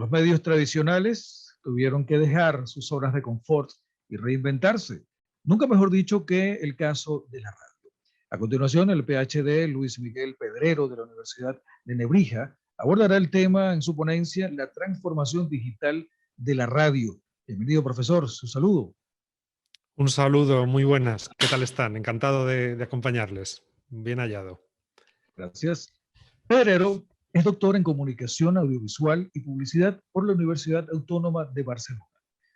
Los medios tradicionales tuvieron que dejar sus zonas de confort y reinventarse. Nunca mejor dicho que el caso de la radio. A continuación, el PhD Luis Miguel Pedrero de la Universidad de Nebrija abordará el tema en su ponencia La transformación digital de la radio. Bienvenido, profesor. Su saludo. Un saludo, muy buenas. ¿Qué tal están? Encantado de acompañarles. Bien hallado. Gracias. Pedrero es doctor en Comunicación Audiovisual y Publicidad por la Universidad Autónoma de Barcelona.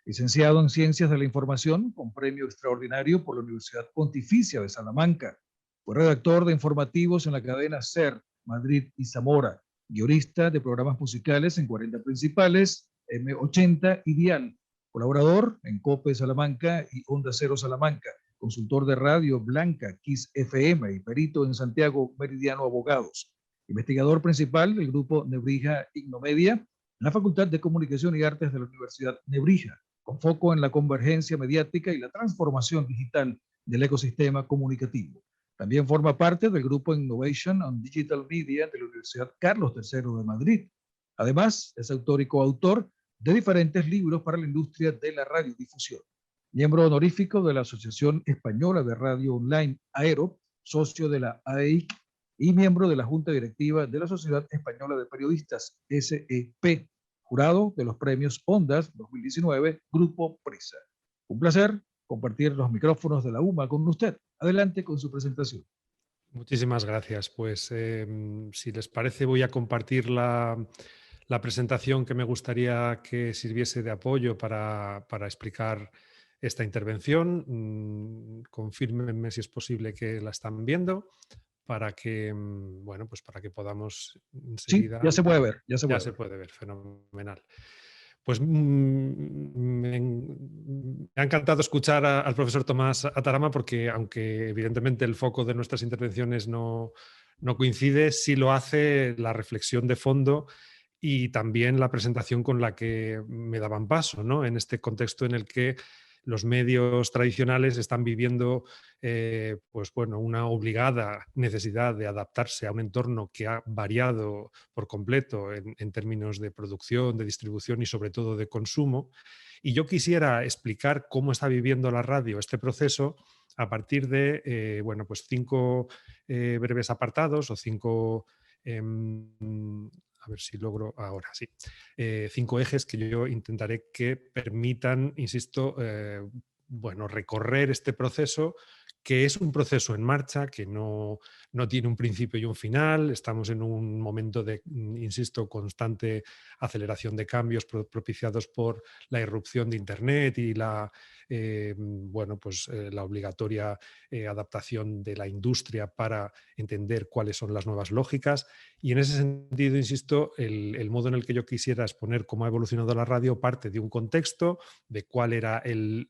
Licenciado en Ciencias de la Información con premio extraordinario por la Universidad Pontificia de Salamanca. Fue redactor de informativos en la cadena SER, Madrid y Zamora. Guionista de programas musicales en 40 Principales, M80 y Dial. Colaborador en COPE Salamanca y Onda Cero Salamanca. Consultor de radio Blanca, Kiss FM y perito en Santiago Meridiano Abogados. Investigador principal del grupo Nebrija Ignomedia en la Facultad de Comunicación y Artes de la Universidad Nebrija, con foco en la convergencia mediática y la transformación digital del ecosistema comunicativo. También forma parte del grupo Innovation on Digital Media de la Universidad Carlos III de Madrid. Además, es autor y coautor de diferentes libros para la industria de la radiodifusión. Miembro honorífico de la Asociación Española de Radio Online, AERO, socio de la AEIC y miembro de la Junta Directiva de la Sociedad Española de Periodistas, SEP, jurado de los premios Ondas 2019, Grupo Prisa. Un placer compartir los micrófonos de la UMA con usted. Adelante con su presentación. Muchísimas gracias. Pues si les parece voy a compartir la presentación que me gustaría que sirviese de apoyo para explicar esta intervención. Confírmenme si es posible que la están viendo para que, bueno, pues para que podamos Sí, enseguida... ya se puede ver, ya se Ya puede se ver. puede ver, fenomenal. Pues me ha encantado escuchar al profesor Tomás Atarama porque, aunque evidentemente el foco de nuestras intervenciones no coincide, sí lo hace la reflexión de fondo y también la presentación con la que me daban paso, ¿no? En este contexto en el que los medios tradicionales están viviendo pues bueno, una obligada necesidad de adaptarse a un entorno que ha variado por completo en términos de producción, de distribución y sobre todo de consumo. Y yo quisiera explicar cómo está viviendo la radio este proceso a partir de bueno, pues 5 breves apartados o 5... a ver si logro ahora, sí. 5 ejes que yo intentaré que permitan, insisto, bueno, recorrer este proceso, que es un proceso en marcha, que no tiene un principio y un final. Estamos en un momento de, insisto, constante aceleración de cambios propiciados por la irrupción de Internet y la, bueno, pues, la obligatoria adaptación de la industria para entender cuáles son las nuevas lógicas. Y en ese sentido, insisto, el modo en el que yo quisiera exponer cómo ha evolucionado la radio parte de un contexto, de cuál era el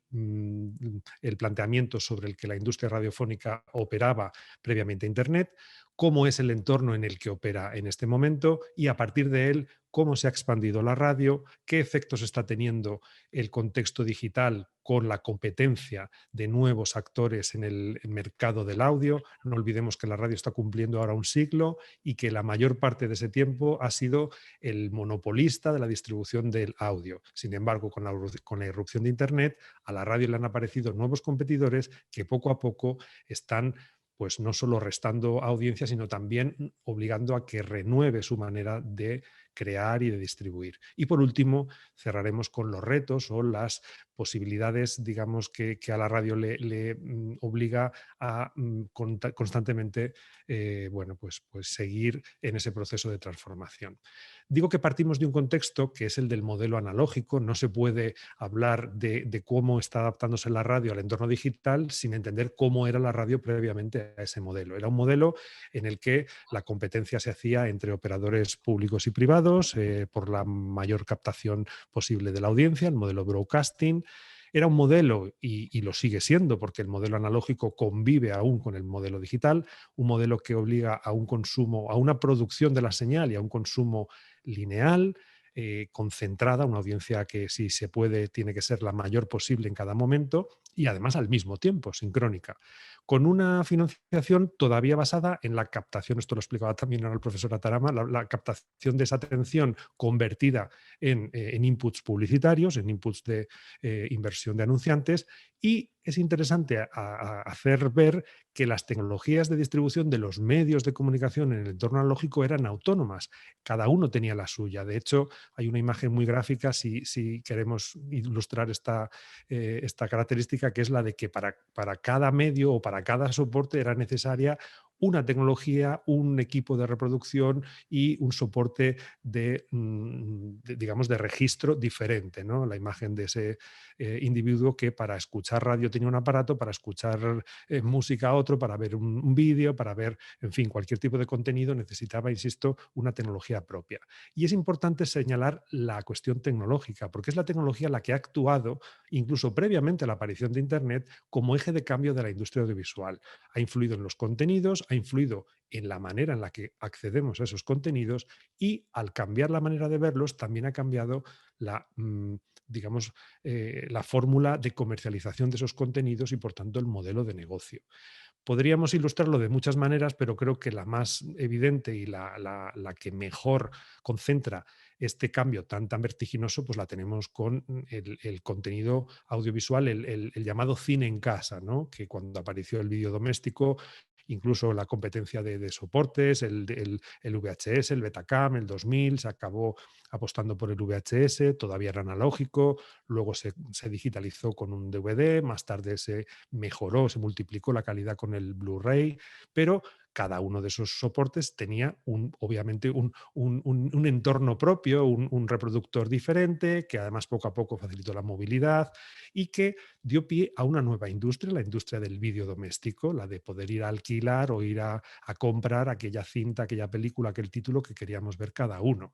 planteamiento sobre el que la industria radiofónica operaba previamente a Internet, cómo es el entorno en el que opera en este momento y, a partir de él, cómo se ha expandido la radio, qué efectos está teniendo el contexto digital con la competencia de nuevos actores en el mercado del audio. No olvidemos que la radio está cumpliendo ahora un siglo y que la mayor parte de ese tiempo ha sido el monopolista de la distribución del audio. Sin embargo, con la irrupción de Internet, a la radio le han aparecido nuevos competidores que poco a poco están, pues, no solo restando audiencia, sino también obligando a que renueve su manera de crear y de distribuir. Y por último, cerraremos con los retos o las posibilidades, digamos, que a la radio le obliga a constantemente bueno, pues seguir en ese proceso de transformación. Digo que partimos de un contexto que es el del modelo analógico. No se puede hablar de cómo está adaptándose la radio al entorno digital sin entender cómo era la radio previamente a ese modelo. Era un modelo en el que la competencia se hacía entre operadores públicos y privados por la mayor captación posible de la audiencia, el modelo broadcasting. Era un modelo, y lo sigue siendo, porque el modelo analógico convive aún con el modelo digital, un modelo que obliga a un consumo, a una producción de la señal y a un consumo lineal, concentrada, una audiencia que si se puede tiene que ser la mayor posible en cada momento y además al mismo tiempo, sincrónica, con una financiación todavía basada en la captación, esto lo explicaba también ahora el profesor Atarama, la captación de esa atención convertida en inputs publicitarios, en inputs de inversión de anunciantes, y es interesante hacer ver que las tecnologías de distribución de los medios de comunicación en el entorno analógico eran autónomas, cada uno tenía la suya. De hecho, hay una imagen muy gráfica si queremos ilustrar esta característica, que es la de que para cada medio o para cada soporte era necesaria una tecnología, un equipo de reproducción y un soporte digamos, de registro diferente, ¿no? La imagen de ese individuo que para escuchar radio tenía un aparato, para escuchar música otro, para ver un vídeo, para ver, en fin, cualquier tipo de contenido necesitaba, insisto, una tecnología propia. Y es importante señalar la cuestión tecnológica, porque es la tecnología la que ha actuado, incluso previamente a la aparición de Internet, como eje de cambio de la industria audiovisual. Ha influido en los contenidos, ha influido en la manera en la que accedemos a esos contenidos y al cambiar la manera de verlos también ha cambiado la, digamos, la fórmula de comercialización de esos contenidos y por tanto el modelo de negocio. Podríamos ilustrarlo de muchas maneras, pero creo que la más evidente y la que mejor concentra este cambio tan vertiginoso, pues la tenemos con el contenido audiovisual, el llamado cine en casa, ¿no? Que cuando apareció el vídeo doméstico, incluso la competencia de soportes, el VHS, el Betacam, el 2000, se acabó apostando por el VHS, todavía era analógico, luego se digitalizó con un DVD, más tarde se mejoró, se multiplicó la calidad con el Blu-ray, pero cada uno de esos soportes tenía obviamente un entorno propio, un reproductor diferente, que además poco a poco facilitó la movilidad y que dio pie a una nueva industria, la industria del vídeo doméstico, la de poder ir a alquilar o ir a comprar aquella cinta, aquella película, aquel título que queríamos ver cada uno.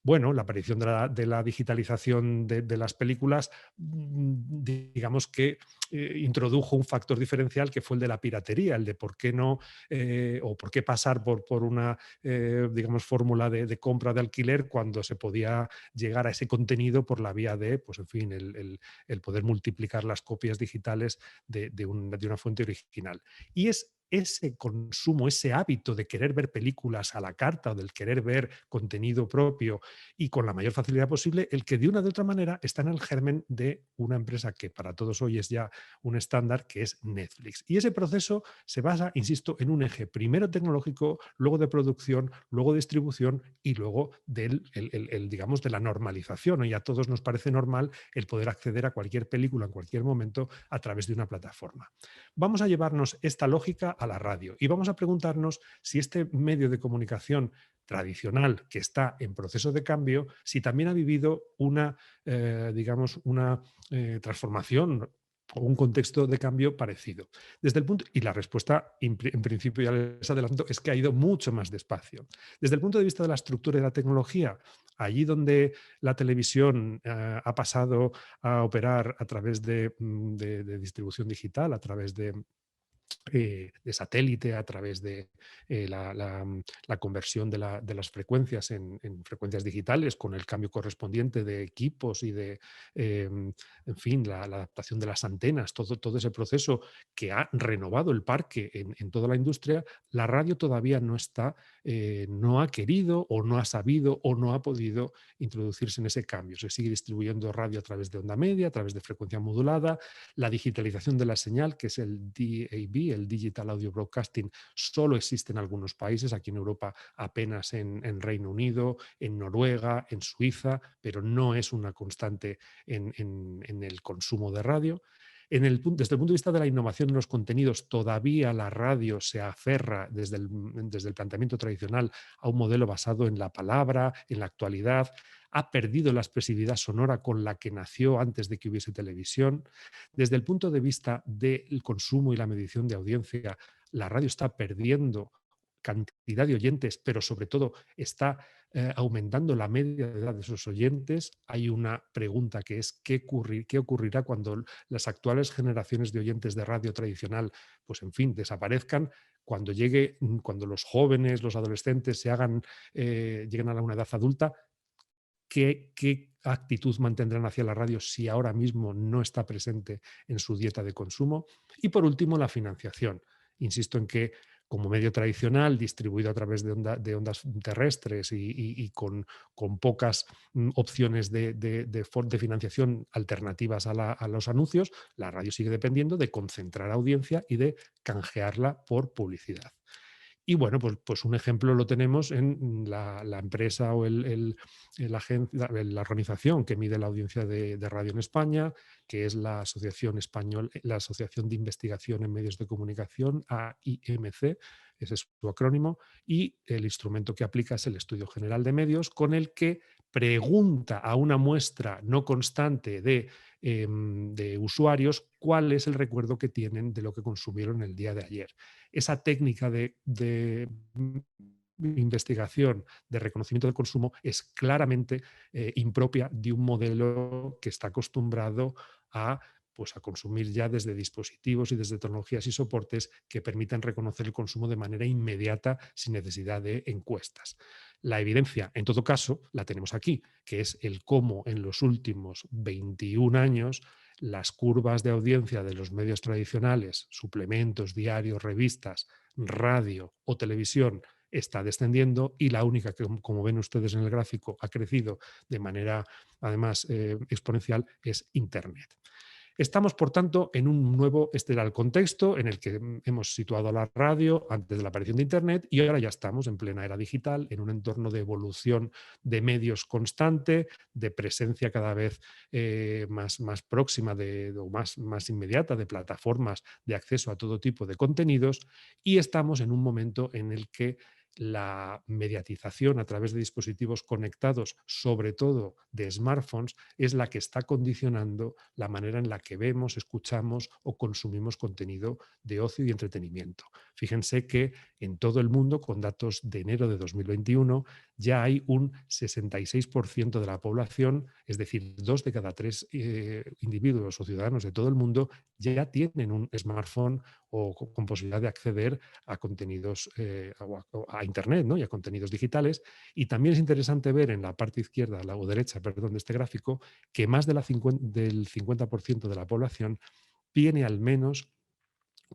Bueno, la aparición de la digitalización de las películas, digamos que introdujo un factor diferencial que fue el de la piratería, el de por qué no o por qué pasar por una, digamos, fórmula de compra de alquiler cuando se podía llegar a ese contenido por la vía de, pues en fin, el poder multiplicar las copias digitales de una fuente original. Y es ese consumo, ese hábito de querer ver películas a la carta o del querer ver contenido propio y con la mayor facilidad posible, el que de una de otra manera está en el germen de una empresa que para todos hoy es ya un estándar, que es Netflix. Y ese proceso se basa, insisto, en un eje primero tecnológico, luego de producción, luego de distribución y luego digamos, de la normalización. Y a todos nos parece normal el poder acceder a cualquier película en cualquier momento a través de una plataforma. Vamos a llevarnos esta lógica a la radio y vamos a preguntarnos si este medio de comunicación tradicional que está en proceso de cambio, si también ha vivido una, digamos, una transformación o un contexto de cambio parecido. Desde el punto, y la respuesta, en principio ya les adelanto, es que ha ido mucho más despacio. Desde el punto de vista de la estructura y la tecnología, allí donde la televisión ha pasado a operar a través de distribución digital, a través de satélite, a través de la conversión de las frecuencias en frecuencias digitales, con el cambio correspondiente de equipos y en fin, la adaptación de las antenas, todo ese proceso que ha renovado el parque en toda la industria. La radio todavía no está, no ha querido o no ha sabido o no ha podido introducirse en ese cambio. Se sigue distribuyendo radio a través de onda media, a través de frecuencia modulada, la digitalización de la señal, que es el DAB, el Digital Audio Broadcasting, solo existe en algunos países, aquí en Europa apenas en Reino Unido, en Noruega, en Suiza, pero no es una constante en el consumo de radio. Desde el punto de vista de la innovación en los contenidos, todavía la radio se aferra desde el planteamiento tradicional a un modelo basado en la palabra, en la actualidad. Ha perdido la expresividad sonora con la que nació antes de que hubiese televisión. Desde el punto de vista del consumo y la medición de audiencia, la radio está perdiendo cantidad de oyentes, pero sobre todo está aumentando la media de edad de sus oyentes. Hay una pregunta que es ¿qué ocurrirá cuando las actuales generaciones de oyentes de radio tradicional, pues en fin, desaparezcan? Cuando los jóvenes, los adolescentes lleguen a una edad adulta, qué actitud mantendrán hacia la radio si ahora mismo no está presente en su dieta de consumo. Y por último, la financiación. Insisto en que como medio tradicional, distribuido a través de ondas terrestres y con pocas opciones de financiación alternativas a los anuncios, la radio sigue dependiendo de concentrar audiencia y de canjearla por publicidad. Y bueno, pues un ejemplo lo tenemos en la empresa o la organización que mide la audiencia de radio en España, que es la la Asociación de Investigación en Medios de Comunicación, AIMC, ese es su acrónimo, y el instrumento que aplica es el Estudio General de Medios, con el que pregunta a una muestra no constante de usuarios cuál es el recuerdo que tienen de lo que consumieron el día de ayer. Esa técnica de investigación, de reconocimiento del consumo, es claramente impropia de un modelo que está acostumbrado pues, a consumir ya desde dispositivos y desde tecnologías y soportes que permitan reconocer el consumo de manera inmediata sin necesidad de encuestas. La evidencia, en todo caso, la tenemos aquí, que es el cómo en los últimos 21 años las curvas de audiencia de los medios tradicionales, suplementos, diarios, revistas, radio o televisión, está descendiendo, y la única que, como ven ustedes en el gráfico, ha crecido de manera, además, exponencial es Internet. Estamos, por tanto, en un nuevo estelar contexto en el que hemos situado a la radio antes de la aparición de Internet, y ahora ya estamos en plena era digital, en un entorno de evolución de medios constante, de presencia cada vez más próxima o más inmediata de plataformas de acceso a todo tipo de contenidos, y estamos en un momento en el que la mediatización a través de dispositivos conectados, sobre todo de smartphones, es la que está condicionando la manera en la que vemos, escuchamos o consumimos contenido de ocio y entretenimiento. Fíjense que en todo el mundo, con datos de enero de 2021, ya hay un 66% de la población, es decir, 2 de cada 3 individuos o ciudadanos de todo el mundo ya tienen un smartphone o con posibilidad de acceder a contenidos, a Internet, ¿no? Y a contenidos digitales. Y también es interesante ver en la parte izquierda o derecha, perdón, de este gráfico, que más del 50% de la población tiene al menos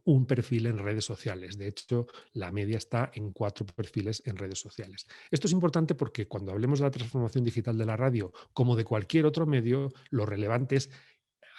un perfil en redes sociales. De hecho, la media está en 4 perfiles en redes sociales. Esto es importante porque cuando hablemos de la transformación digital de la radio, como de cualquier otro medio, lo relevante es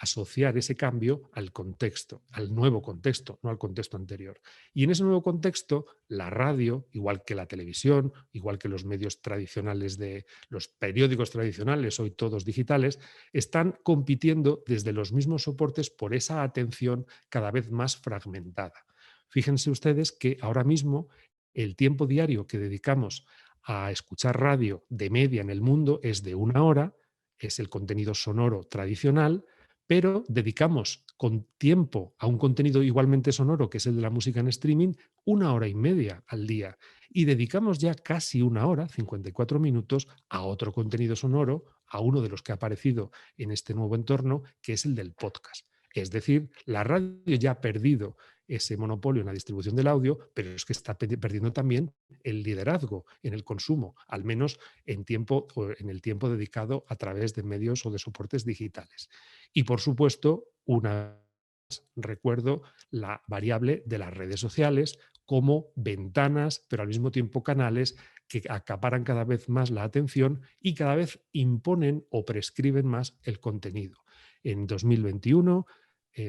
asociar ese cambio al contexto, al nuevo contexto, no al contexto anterior. Y en ese nuevo contexto, la radio, igual que la televisión, igual que los medios tradicionales de los periódicos tradicionales, hoy todos digitales, están compitiendo desde los mismos soportes por esa atención cada vez más fragmentada. Fíjense ustedes que ahora mismo el tiempo diario que dedicamos a escuchar radio de media en el mundo es de 1 hora, es el contenido sonoro tradicional, pero dedicamos con tiempo a un contenido igualmente sonoro, que es el de la música en streaming, 1 hora y media al día. Y dedicamos ya casi 1 hora, 54 minutos, a otro contenido sonoro, a uno de los que ha aparecido en este nuevo entorno, que es el del podcast. Es decir, la radio ya ha perdido ese monopolio en la distribución del audio, pero es que está perdiendo también el liderazgo en el consumo, al menos en el tiempo dedicado a través de medios o de soportes digitales. Y por supuesto, recuerdo la variable de las redes sociales como ventanas, pero al mismo tiempo canales que acaparan cada vez más la atención y cada vez imponen o prescriben más el contenido. En 2021,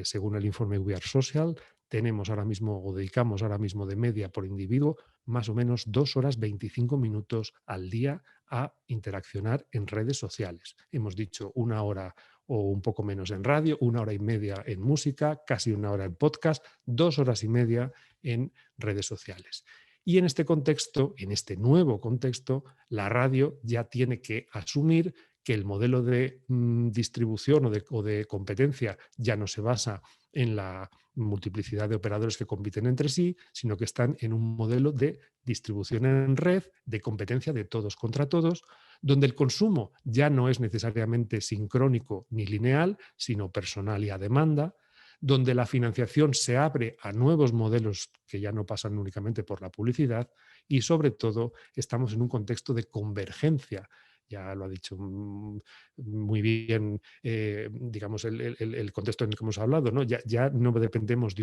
según el informe We Are Social, tenemos ahora mismo o dedicamos ahora mismo de media por individuo más o menos 2 horas 25 minutos al día a interaccionar en redes sociales. Hemos dicho 1 hora o un poco menos en radio, 1 hora y media en música, casi 1 hora en podcast, 2 horas y media en redes sociales. Y en este contexto, en este nuevo contexto, la radio ya tiene que asumir que el modelo de distribución o de competencia ya no se basa en la multiplicidad de operadores que compiten entre sí, sino que están en un modelo de distribución en red, de competencia de todos contra todos, donde el consumo ya no es necesariamente sincrónico ni lineal, sino personal y a demanda, donde la financiación se abre a nuevos modelos que ya no pasan únicamente por la publicidad, y sobre todo estamos en un contexto de convergencia. Ya lo ha dicho muy bien, digamos, el contexto en el que hemos hablado, ¿no? Ya no dependemos de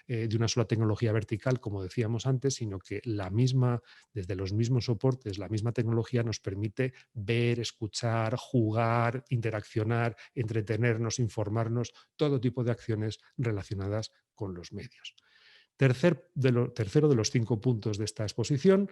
de una sola tecnología vertical, como decíamos antes, sino que desde los mismos soportes, la misma tecnología nos permite ver, escuchar, jugar, interaccionar, entretenernos, informarnos, todo tipo de acciones relacionadas con los medios. Tercero de los 5 puntos de esta exposición: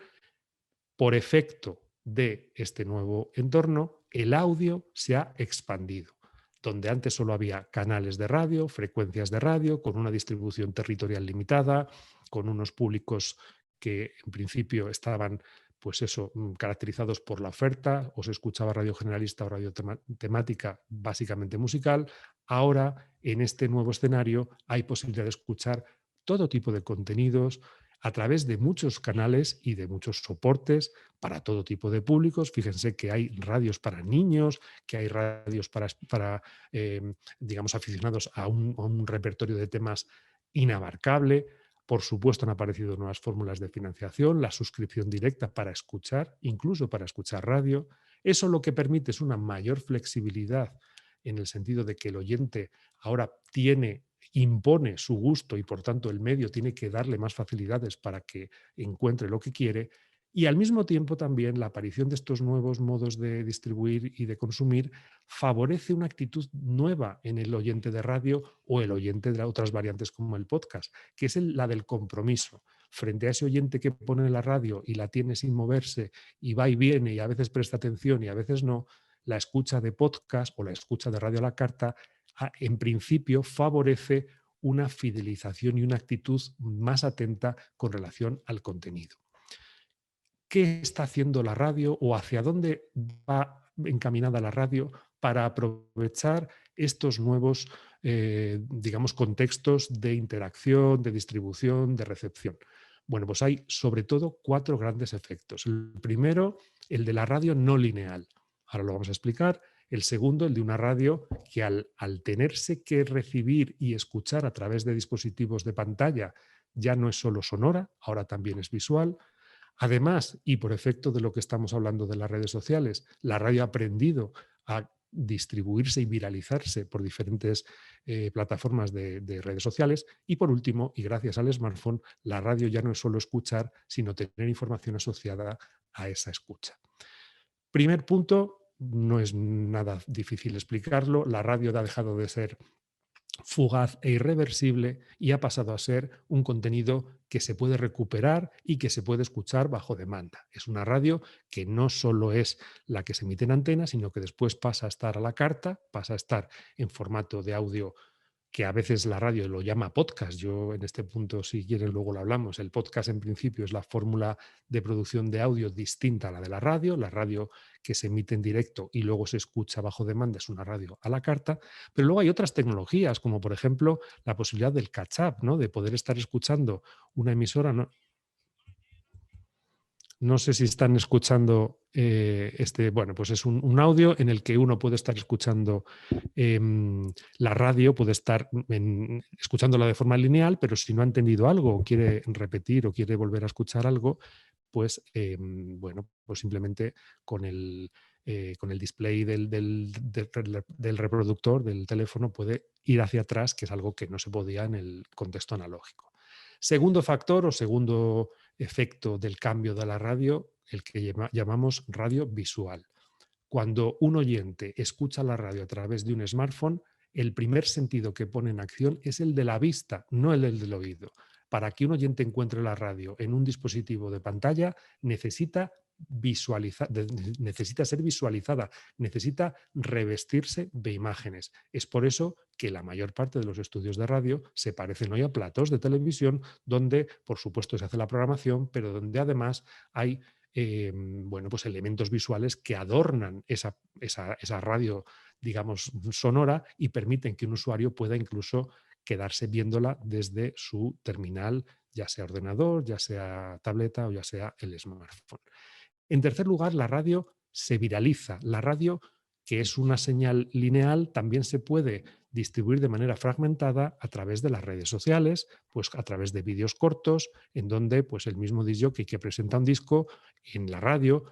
por efecto de este nuevo entorno, el audio se ha expandido. Donde antes solo había canales de radio, frecuencias de radio, con una distribución territorial limitada, con unos públicos que en principio estaban, pues eso, caracterizados por la oferta, o se escuchaba radio generalista o radio temática básicamente musical. Ahora, en este nuevo escenario, hay posibilidad de escuchar todo tipo de contenidos a través de muchos canales y de muchos soportes para todo tipo de públicos. Fíjense que hay radios para niños, que hay radios digamos, aficionados a un repertorio de temas inabarcable. Por supuesto, han aparecido nuevas fórmulas de financiación, la suscripción directa para escuchar, incluso para escuchar radio. Eso lo que permite es una mayor flexibilidad, en el sentido de que el oyente ahora impone su gusto, y por tanto el medio tiene que darle más facilidades para que encuentre lo que quiere. Y al mismo tiempo también la aparición de estos nuevos modos de distribuir y de consumir favorece una actitud nueva en el oyente de radio o el oyente de otras variantes como el podcast, que es la del compromiso. Frente a ese oyente que pone la radio y la tiene sin moverse y va y viene y a veces presta atención y a veces no, la escucha de podcast o la escucha de radio a la carta en principio favorece una fidelización y una actitud más atenta con relación al contenido. ¿Qué está haciendo la radio o hacia dónde va encaminada la radio para aprovechar estos nuevos, digamos, contextos de interacción, de distribución, de recepción? Bueno, pues hay sobre todo 4 grandes efectos. El primero, el de la radio no lineal. Ahora lo vamos a explicar. El segundo, el de una radio que al tenerse que recibir y escuchar a través de dispositivos de pantalla, ya no es solo sonora, ahora también es visual. Además, y por efecto de lo que estamos hablando de las redes sociales, la radio ha aprendido a distribuirse y viralizarse por diferentes plataformas de redes sociales. Y por último, y gracias al smartphone, la radio ya no es solo escuchar, sino tener información asociada a esa escucha. Primer punto, no es nada difícil explicarlo, la radio ha dejado de ser fugaz e irreversible y ha pasado a ser un contenido que se puede recuperar y que se puede escuchar bajo demanda. Es una radio que no solo es la que se emite en antena, sino que después pasa a estar a la carta, pasa a estar en formato de audio, que a veces la radio lo llama podcast. Yo en este punto, si quieren, luego lo hablamos. El podcast en principio es la fórmula de producción de audio distinta a la de la radio. La radio que se emite en directo y luego se escucha bajo demanda es una radio a la carta. Pero luego hay otras tecnologías, como por ejemplo la posibilidad del catch-up, ¿no? De poder estar escuchando una emisora. No sé si están escuchando bueno, pues es un audio en el que uno puede estar escuchando la radio, puede estar escuchándola de forma lineal, pero si no ha entendido algo o quiere repetir o quiere volver a escuchar algo, pues bueno, pues simplemente con el display del reproductor, del teléfono, puede ir hacia atrás, que es algo que no se podía en el contexto analógico. Segundo factor o segundo efecto del cambio de la radio, el que llamamos radio visual. Cuando un oyente escucha la radio a través de un smartphone, el primer sentido que pone en acción es el de la vista, no el del oído. Para que un oyente encuentre la radio en un dispositivo de pantalla, necesita ser visualizada, necesita revestirse de imágenes. Es por eso que la mayor parte de los estudios de radio se parecen hoy a platós de televisión, donde por supuesto se hace la programación, pero donde además hay bueno, pues elementos visuales que adornan esa radio, digamos, sonora, y permiten que un usuario pueda incluso quedarse viéndola desde su terminal, ya sea ordenador, ya sea tableta o ya sea el smartphone. En tercer lugar, la radio se viraliza. La radio, que es una señal lineal, también se puede distribuir de manera fragmentada a través de las redes sociales, pues a través de vídeos cortos, en donde pues el mismo disc jockey que presenta un disco en la radio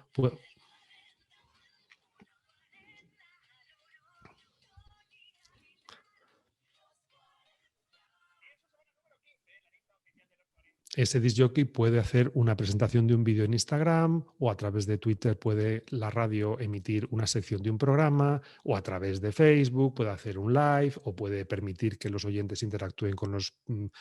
ese disc jockey puede hacer una presentación de un vídeo en Instagram, o a través de Twitter puede la radio emitir una sección de un programa, o a través de Facebook puede hacer un live, o puede permitir que los oyentes interactúen con los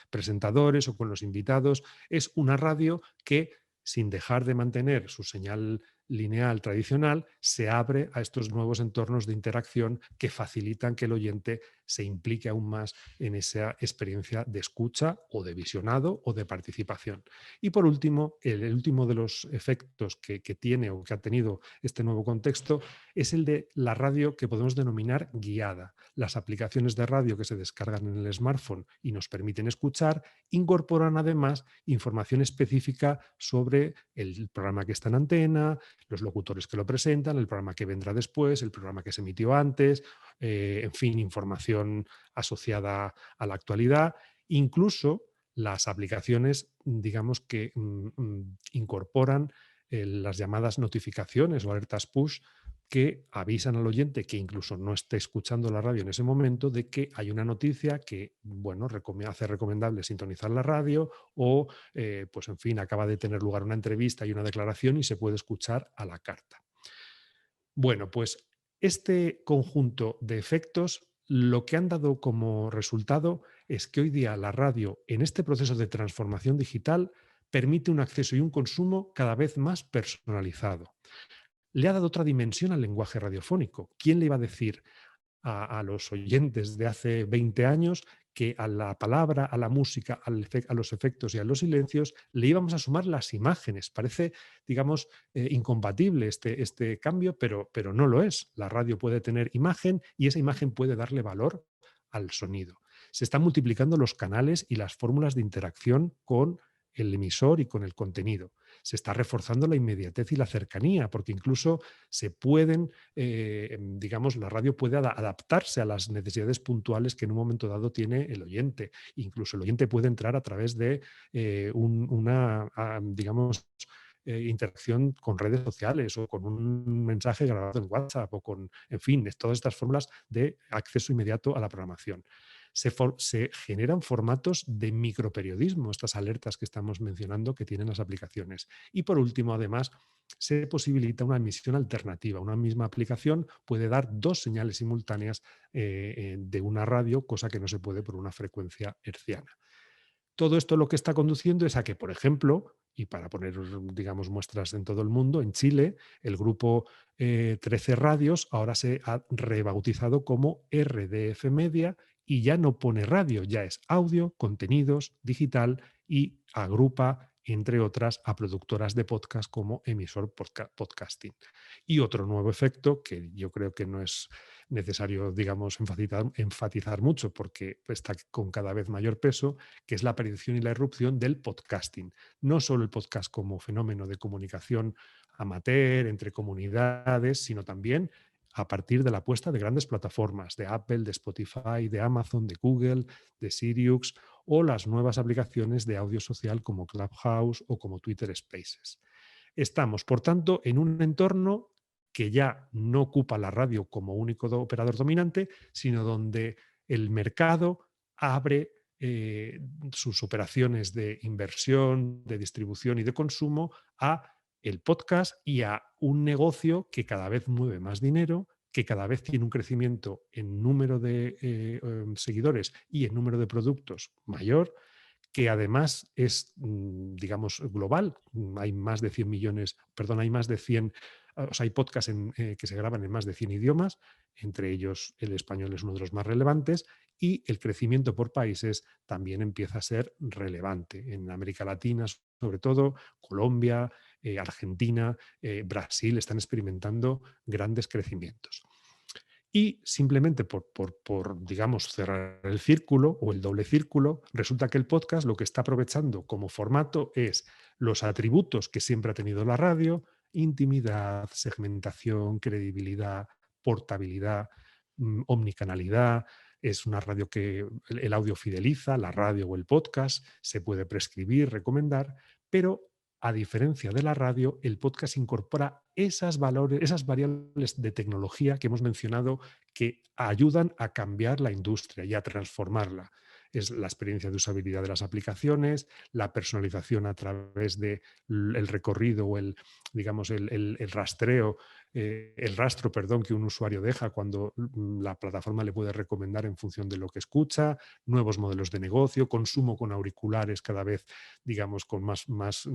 presentadores o con los invitados. Es una radio que, sin dejar de mantener su señal lineal tradicional, se abre a estos nuevos entornos de interacción que facilitan que el oyente se implique aún más en esa experiencia de escucha o de visionado o de participación. Y por último, el último de los efectos que tiene o que ha tenido este nuevo contexto es el de la radio que podemos denominar guiada. Las aplicaciones de radio que se descargan en el smartphone y nos permiten escuchar incorporan además información específica sobre el programa que está en antena, los locutores que lo presentan, el programa que vendrá después, el programa que se emitió antes, en fin, información asociada a la actualidad. Incluso las aplicaciones, digamos que incorporan las llamadas notificaciones o alertas push que avisan al oyente que incluso no esté escuchando la radio en ese momento de que hay una noticia que, bueno, hace recomendable sintonizar la radio o, pues en fin, acaba de tener lugar una entrevista y una declaración y se puede escuchar a la carta. Bueno, pues este conjunto de efectos lo que han dado como resultado es que hoy día la radio, en este proceso de transformación digital, permite un acceso y un consumo cada vez más personalizado. Le ha dado otra dimensión al lenguaje radiofónico. ¿Quién le iba a decir a los oyentes de hace 20 años que a la palabra, a la música, a los efectos y a los silencios le íbamos a sumar las imágenes? Parece, digamos, incompatible este cambio, pero no lo es. La radio puede tener imagen y esa imagen puede darle valor al sonido. Se están multiplicando los canales y las fórmulas de interacción con el emisor y con el contenido. Se está reforzando la inmediatez y la cercanía, porque incluso se pueden, digamos, la radio puede adaptarse a las necesidades puntuales que en un momento dado tiene el oyente. Incluso el oyente puede entrar a través de digamos, interacción con redes sociales o con un mensaje grabado en WhatsApp o con, en fin, todas estas fórmulas de acceso inmediato a la programación. Se generan formatos de microperiodismo, estas alertas que estamos mencionando que tienen las aplicaciones. Y por último, además, se posibilita una emisión alternativa. Una misma aplicación puede dar dos señales simultáneas de una radio, cosa que no se puede por una frecuencia herciana. Todo esto lo que está conduciendo es a que, por ejemplo, y para poner, digamos, muestras en todo el mundo, en Chile, el grupo 13 Radios ahora se ha rebautizado como RDF Media y ya no pone radio, ya es audio, contenidos, digital y agrupa, entre otras, a productoras de podcast como Emisor Podcasting. Y otro nuevo efecto que yo creo que no es necesario, digamos, enfatizar mucho porque está con cada vez mayor peso, que es la aparición y la irrupción del podcasting. No solo el podcast como fenómeno de comunicación amateur entre comunidades, sino también a partir de la apuesta de grandes plataformas, de Apple, de Spotify, de Amazon, de Google, de Sirius o las nuevas aplicaciones de audio social como Clubhouse o como Twitter Spaces. Estamos, por tanto, en un entorno que ya no ocupa la radio como único operador dominante, sino donde el mercado abre sus operaciones de inversión, de distribución y de consumo a el podcast y a un negocio que cada vez mueve más dinero, que cada vez tiene un crecimiento en número de seguidores y en número de productos mayor, que además es, digamos, global. Hay más de 100 millones, perdón, hay más de 100, o sea, hay podcasts que se graban en más de 100 idiomas, entre ellos el español es uno de los más relevantes, y el crecimiento por países también empieza a ser relevante. En América Latina, sobre todo, Colombia, Argentina, Brasil están experimentando grandes crecimientos. Y simplemente digamos, cerrar el círculo o el doble círculo, resulta que el podcast lo que está aprovechando como formato es los atributos que siempre ha tenido la radio: intimidad, segmentación, credibilidad, portabilidad, omnicanalidad. Es una radio que el audio fideliza, la radio o el podcast, se puede prescribir, recomendar, pero a diferencia de la radio, el podcast incorpora esas variables de tecnología que hemos mencionado que ayudan a cambiar la industria y a transformarla. es la experiencia de usabilidad de las aplicaciones, la personalización a través del recorrido o digamos, el rastreo, el rastro, perdón, que un usuario deja cuando la plataforma le puede recomendar en función de lo que escucha, nuevos modelos de negocio, consumo con auriculares cada vez, digamos, con más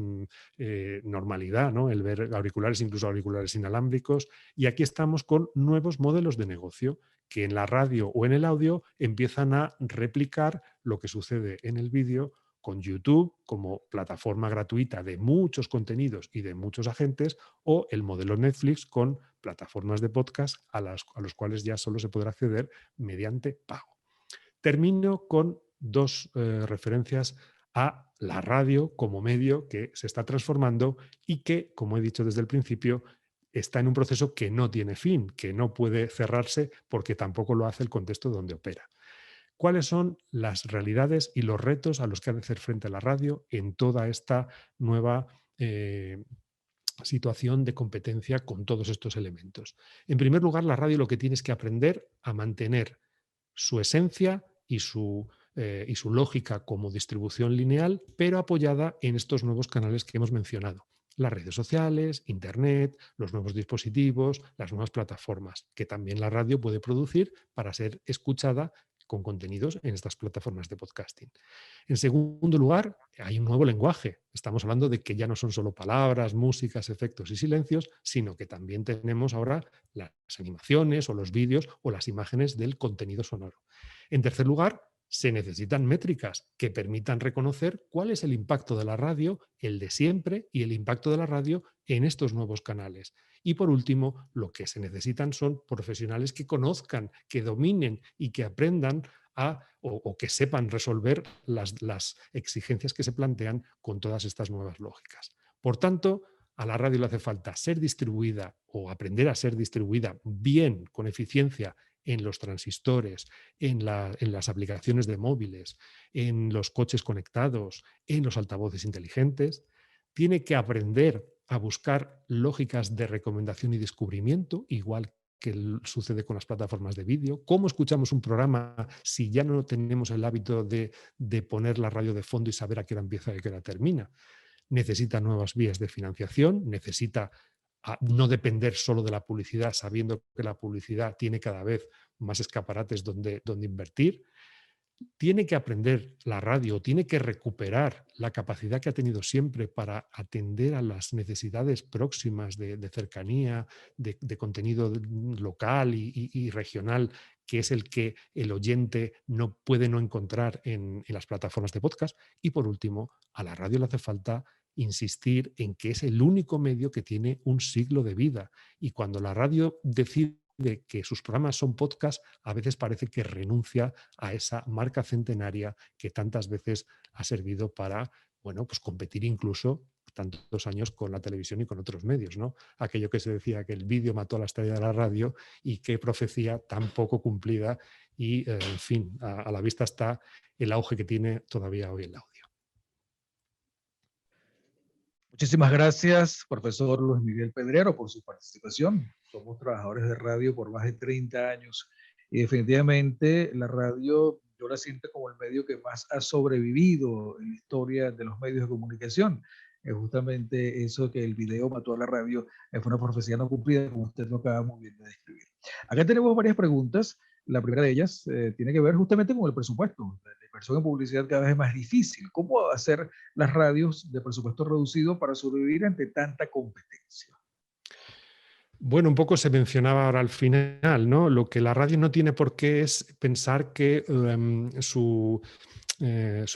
normalidad, ¿no? El ver auriculares, incluso auriculares inalámbricos. Y aquí estamos con nuevos modelos de negocio que en la radio o en el audio empiezan a replicar lo que sucede en el vídeo con YouTube como plataforma gratuita de muchos contenidos y de muchos agentes, o el modelo Netflix con plataformas de podcast a los cuales ya solo se podrá acceder mediante pago. Termino con dos referencias a la radio como medio que se está transformando y que, como he dicho desde el principio, está en un proceso que no tiene fin, que no puede cerrarse porque tampoco lo hace el contexto donde opera. ¿Cuáles son las realidades y los retos a los que ha de hacer frente la radio en toda esta nueva situación de competencia con todos estos elementos? En primer lugar, la radio lo que tiene es que aprender a mantener su esencia y su lógica como distribución lineal, pero apoyada en estos nuevos canales que hemos mencionado. Las redes sociales, Internet, los nuevos dispositivos, las nuevas plataformas, que también la radio puede producir para ser escuchada con contenidos en estas plataformas de podcasting. En segundo lugar, hay un nuevo lenguaje. Estamos hablando de que ya no son solo palabras, músicas, efectos y silencios, sino que también tenemos ahora las animaciones o los vídeos o las imágenes del contenido sonoro. En tercer lugar, se necesitan métricas que permitan reconocer cuál es el impacto de la radio, el de siempre, y el impacto de la radio en estos nuevos canales. Y por último, lo que se necesitan son profesionales que conozcan, que dominen y que aprendan o que sepan resolver las exigencias que se plantean con todas estas nuevas lógicas. Por tanto, a la radio le hace falta ser distribuida o aprender a ser distribuida bien, con eficiencia, en los transistores, en las aplicaciones de móviles, en los coches conectados, en los altavoces inteligentes. Tiene que aprender a buscar lógicas de recomendación y descubrimiento, igual que sucede con las plataformas de vídeo. ¿Cómo escuchamos un programa si ya no tenemos el hábito de poner la radio de fondo y saber a qué hora empieza y a qué hora termina? Necesita nuevas vías de financiación, necesita no depender solo de la publicidad, sabiendo que la publicidad tiene cada vez más escaparates donde invertir. Tiene que aprender la radio, tiene que recuperar la capacidad que ha tenido siempre para atender a las necesidades próximas de cercanía, de contenido local y regional, que es el que el oyente no puede no encontrar en las plataformas de podcast. Y por último, a la radio le hace falta insistir en que es el único medio que tiene un siglo de vida. Y cuando la radio decide que sus programas son podcast, a veces parece que renuncia a esa marca centenaria que tantas veces ha servido para, bueno, pues competir incluso tantos años con la televisión y con otros medios, ¿no? Aquello que se decía que el vídeo mató a la estrella de la radio, y qué profecía tan poco cumplida, y en fin, a la vista está el auge que tiene todavía hoy el audio. Muchísimas gracias, profesor Luis Miguel Pedrero, por su participación. Somos trabajadores de radio por más de 30 años y definitivamente la radio yo la siento como el medio que más ha sobrevivido en la historia de los medios de comunicación. Es justamente eso, que el video mató a la radio, fue una profecía no cumplida, como usted lo acaba muy bien de describir. Acá tenemos varias preguntas. La primera de ellas tiene que ver justamente con el presupuesto. La inversión en publicidad cada vez es más difícil. ¿Cómo hacer las radios de presupuesto reducido para sobrevivir ante tanta competencia? Bueno, un poco se mencionaba ahora al final, ¿no? Lo que la radio no tiene por qué es pensar que su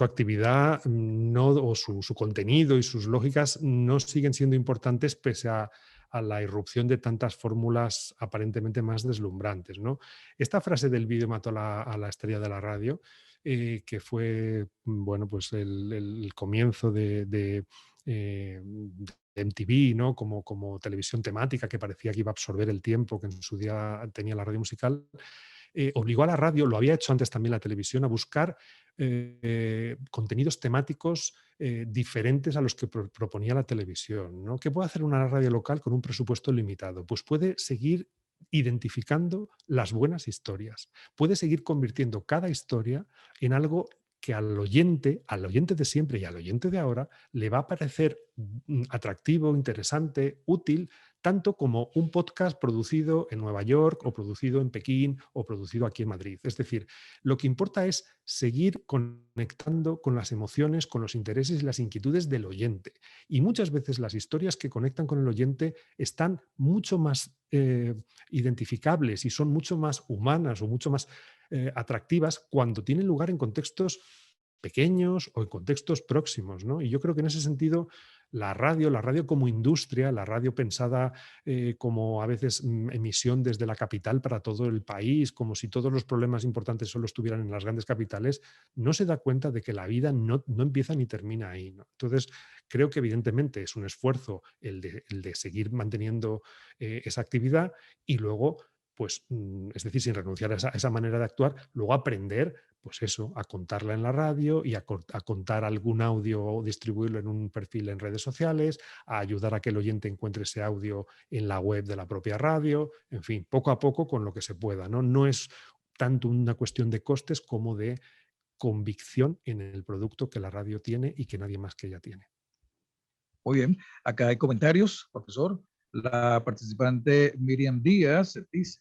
actividad no, o su contenido y sus lógicas no siguen siendo importantes pese a la irrupción de tantas fórmulas aparentemente más deslumbrantes, ¿no? Esta frase del vídeo mató a la estrella de la radio, que fue, bueno, pues el comienzo de MTV, ¿no? Como televisión temática que parecía que iba a absorber el tiempo que en su día tenía la radio musical, obligó a la radio, lo había hecho antes también la televisión, a buscar contenidos temáticos diferentes a los que proponía la televisión, ¿no? ¿Qué puede hacer una radio local con un presupuesto limitado? Pues puede seguir identificando las buenas historias, puede seguir convirtiendo cada historia en algo que al oyente de siempre y al oyente de ahora, le va a parecer atractivo, interesante, útil, tanto como un podcast producido en Nueva York o producido en Pekín o producido aquí en Madrid. Es decir, lo que importa es seguir conectando con las emociones, con los intereses y las inquietudes del oyente. Y muchas veces las historias que conectan con el oyente están mucho más identificables y son mucho más humanas o mucho más atractivas cuando tienen lugar en contextos pequeños o en contextos próximos, ¿no? Y yo creo que en ese sentido la radio como industria, la radio pensada como a veces emisión desde la capital para todo el país, como si todos los problemas importantes solo estuvieran en las grandes capitales, no se da cuenta de que la vida no empieza ni termina ahí, ¿no? Entonces, creo que evidentemente es un esfuerzo el de seguir manteniendo esa actividad y luego pues, es decir, sin renunciar a esa manera de actuar, luego aprender, pues eso, a contarla en la radio y a contar algún audio o distribuirlo en un perfil en redes sociales, a ayudar a que el oyente encuentre ese audio en la web de la propia radio, en fin, poco a poco con lo que se pueda, ¿no? No es tanto una cuestión de costes como de convicción en el producto que la radio tiene y que nadie más que ella tiene. Muy bien, acá hay comentarios, profesor. La participante Miriam Díaz dice,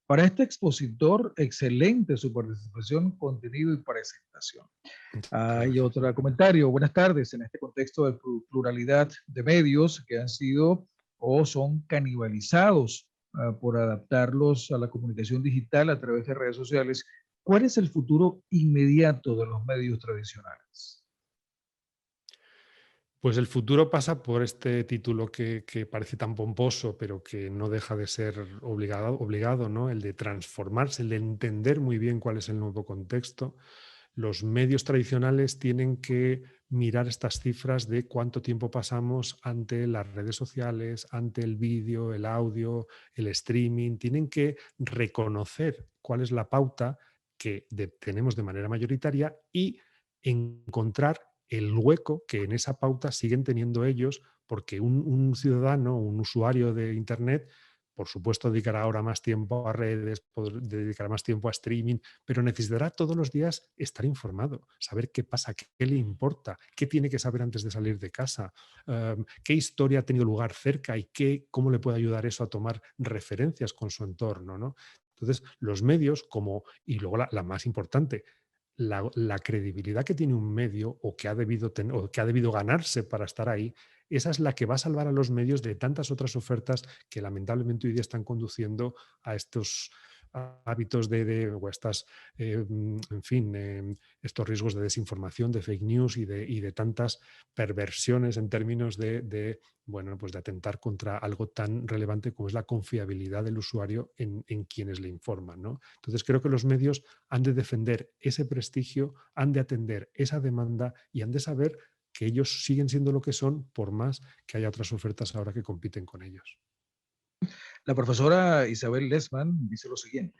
para este expositor, excelente su participación, contenido y presentación. Muchas Hay gracias. otro comentario. Buenas tardes. En este contexto de pluralidad de medios que han sido o son canibalizados por adaptarlos a la comunicación digital a través de redes sociales, ¿cuál es el futuro inmediato de los medios tradicionales? Pues el futuro pasa por este título que parece tan pomposo, pero que no deja de ser obligado, ¿no? El de transformarse, el de entender muy bien cuál es el nuevo contexto. Los medios tradicionales tienen que mirar estas cifras de cuánto tiempo pasamos ante las redes sociales, ante el vídeo, el audio, el streaming. Tienen que reconocer cuál es la pauta que tenemos de manera mayoritaria y encontrar el hueco que en esa pauta siguen teniendo ellos, porque un ciudadano, un usuario de Internet, por supuesto, dedicará ahora más tiempo a redes, dedicará más tiempo a streaming, pero necesitará todos los días estar informado, saber qué pasa, qué le importa, qué tiene que saber antes de salir de casa, qué historia ha tenido lugar cerca y cómo le puede ayudar eso a tomar referencias con su entorno, ¿no? Entonces, los medios, y luego la más importante, la credibilidad que tiene un medio o que ha debido ganarse para estar ahí, esa es la que va a salvar a los medios de tantas otras ofertas que lamentablemente hoy día están conduciendo a estos hábitos o estas, en fin, estos riesgos de desinformación, de fake news y de tantas perversiones en términos bueno, pues de atentar contra algo tan relevante como es la confiabilidad del usuario en quienes le informan, ¿no? Entonces creo que los medios han de defender ese prestigio, han de atender esa demanda y han de saber que ellos siguen siendo lo que son por más que haya otras ofertas ahora que compiten con ellos. La profesora Isabel Lesman dice lo siguiente.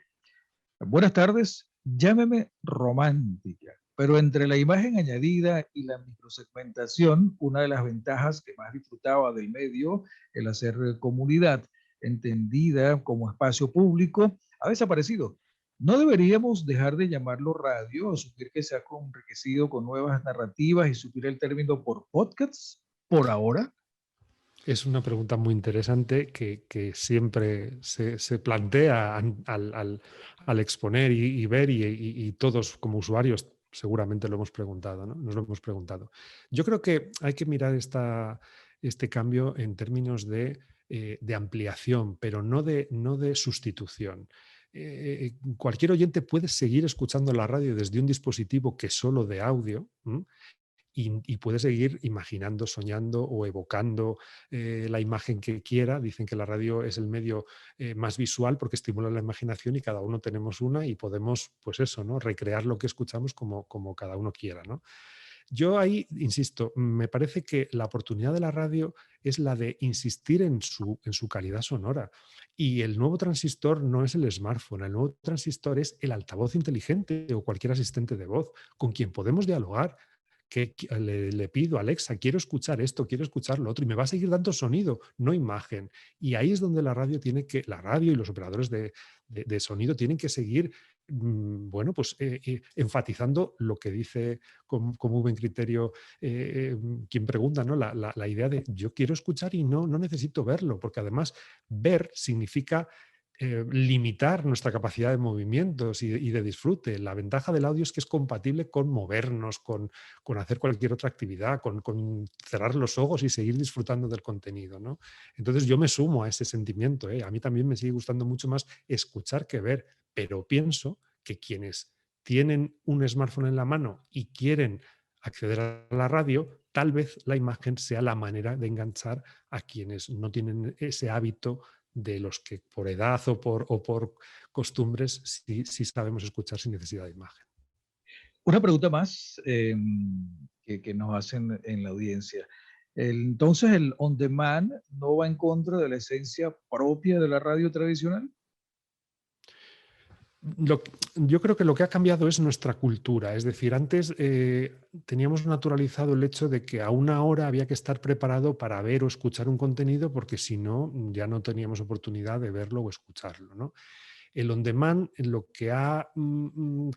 Buenas tardes, llámeme romántica, pero entre la imagen añadida y la microsegmentación, una de las ventajas que más disfrutaba del medio, el hacer comunidad entendida como espacio público, ha desaparecido. ¿No deberíamos dejar de llamarlo radio, asumir que se ha enriquecido con nuevas narrativas y suplir el término por podcasts por ahora? Es una pregunta muy interesante que siempre se plantea al exponer y ver y todos como usuarios seguramente lo hemos preguntado, ¿no? Nos lo hemos preguntado. Yo creo que hay que mirar este cambio en términos de ampliación, pero no de sustitución. Cualquier oyente puede seguir escuchando la radio desde un dispositivo que es solo de audio. Y puede seguir imaginando, soñando o evocando la imagen que quiera. Dicen que la radio es el medio más visual porque estimula la imaginación y cada uno tenemos una y podemos, pues eso, ¿no? Recrear lo que escuchamos como cada uno quiera, ¿no? Yo ahí, insisto, me parece que la oportunidad de la radio es la de insistir en su calidad sonora. Y el nuevo transistor no es el smartphone, el nuevo transistor es el altavoz inteligente o cualquier asistente de voz con quien podemos dialogar que le pido a Alexa, quiero escuchar esto, quiero escuchar lo otro, y me va a seguir dando sonido, no imagen. Y ahí es donde la radio y los operadores de sonido tienen que seguir bueno, pues enfatizando lo que dice con muy buen criterio quien pregunta, ¿no? La idea de yo quiero escuchar y no necesito verlo, porque además ver significa limitar nuestra capacidad de movimientos y de disfrute. La ventaja del audio es que es compatible con movernos, con hacer cualquier otra actividad, con cerrar los ojos y seguir disfrutando del contenido, ¿no? Entonces yo me sumo a ese sentimiento, ¿eh? A mí también me sigue gustando mucho más escuchar que ver, pero pienso que quienes tienen un smartphone en la mano y quieren acceder a la radio, tal vez la imagen sea la manera de enganchar a quienes no tienen ese hábito de los que por edad o por costumbres sí sabemos escuchar sin necesidad de imagen. Una pregunta más que nos hacen en la audiencia. Entonces, ¿el on demand no va en contra de la esencia propia de la radio tradicional? Yo creo que lo que ha cambiado es nuestra cultura. Es decir, antes teníamos naturalizado el hecho de que a una hora había que estar preparado para ver o escuchar un contenido porque si no, ya no teníamos oportunidad de verlo o escucharlo, ¿no? El on demand lo que ha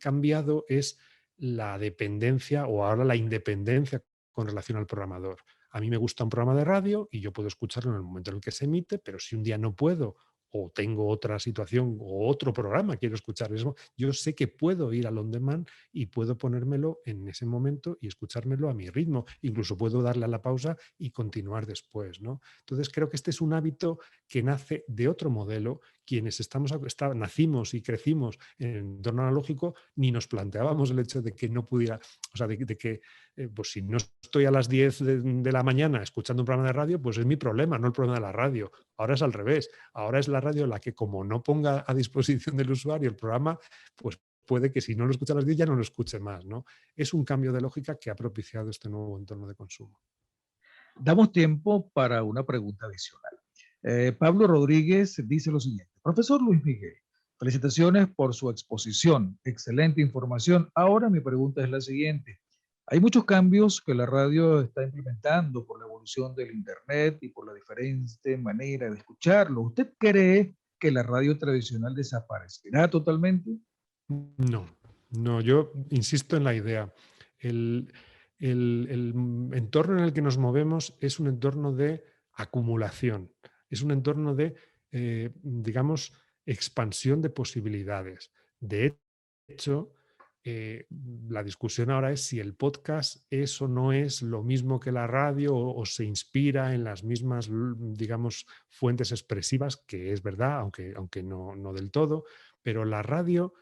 cambiado es la dependencia o ahora la independencia con relación al programador. A mí me gusta un programa de radio y yo puedo escucharlo en el momento en el que se emite, pero si un día no puedo o tengo otra situación o otro programa quiero escuchar eso, yo sé que puedo ir al on demand y puedo ponérmelo en ese momento y escuchármelo a mi ritmo. Incluso puedo darle a la pausa y continuar después, ¿no? Entonces creo que este es un hábito que nace de otro modelo. Quienes nacimos y crecimos en el entorno analógico, ni nos planteábamos el hecho de que no pudiera, o sea, de que pues si no estoy a las 10 de la mañana escuchando un programa de radio, pues es mi problema, no el problema de la radio. Ahora es al revés. Ahora es la radio la que, como no ponga a disposición del usuario el programa, pues puede que si no lo escucha a las 10 ya no lo escuche más, ¿no? Es un cambio de lógica que ha propiciado este nuevo entorno de consumo. Damos tiempo para una pregunta adicional. Pablo Rodríguez dice lo siguiente. Profesor Luis Miguel, felicitaciones por su exposición. Excelente información. Ahora mi pregunta es la siguiente. Hay muchos cambios que la radio está implementando por la evolución del Internet y por la diferente manera de escucharlo. ¿Usted cree que la radio tradicional desaparecerá totalmente? No, no, yo insisto en la idea. El, el entorno en el que nos movemos es un entorno de acumulación, es un entorno de, digamos, expansión de posibilidades. De hecho, la discusión ahora es si el podcast es o no es lo mismo que la radio o se inspira en las mismas, digamos, fuentes expresivas, que es verdad, aunque no del todo, pero la radio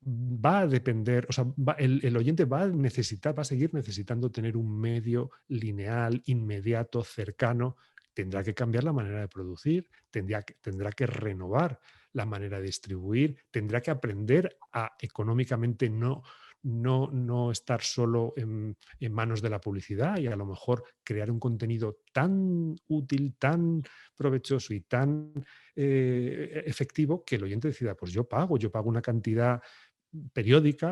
va a depender, o sea, el oyente va a seguir necesitando tener un medio lineal, inmediato, cercano. Tendrá que cambiar la manera de producir, tendrá que renovar la manera de distribuir, tendrá que aprender a económicamente no estar solo en manos de la publicidad y a lo mejor crear un contenido tan útil, tan provechoso y tan efectivo que el oyente decida, pues yo pago una cantidad periódica,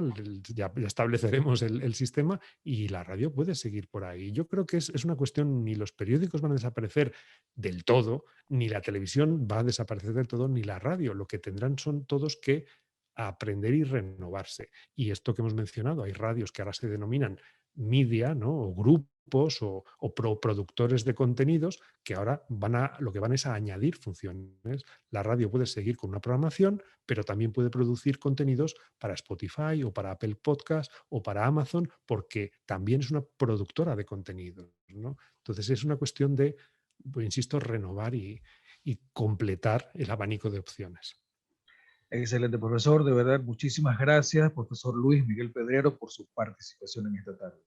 ya estableceremos el sistema y la radio puede seguir por ahí. Yo creo que es una cuestión, ni los periódicos van a desaparecer del todo, ni la televisión va a desaparecer del todo, ni la radio. Lo que tendrán son todos que aprender y renovarse. Y esto que hemos mencionado, hay radios que ahora se denominan media, ¿no? O grupos o productores de contenidos que ahora lo que van es a añadir funciones. La radio puede seguir con una programación, pero también puede producir contenidos para Spotify o para Apple Podcast o para Amazon, porque también es una productora de contenidos, ¿no? Entonces es una cuestión de, pues, insisto, renovar y completar el abanico de opciones. Excelente, profesor. De verdad, muchísimas gracias, profesor Luis Miguel Pedrero, por su participación en esta tarde.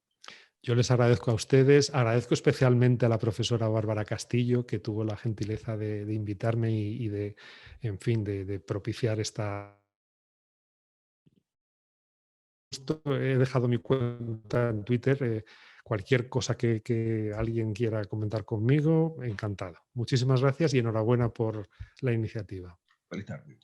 Yo les agradezco a ustedes, agradezco especialmente a la profesora Bárbara Castillo, que tuvo la gentileza de invitarme y de, en fin, de propiciar esta. He dejado mi cuenta en Twitter. Cualquier cosa que alguien quiera comentar conmigo, encantado. Muchísimas gracias y enhorabuena por la iniciativa. Feliz tarde.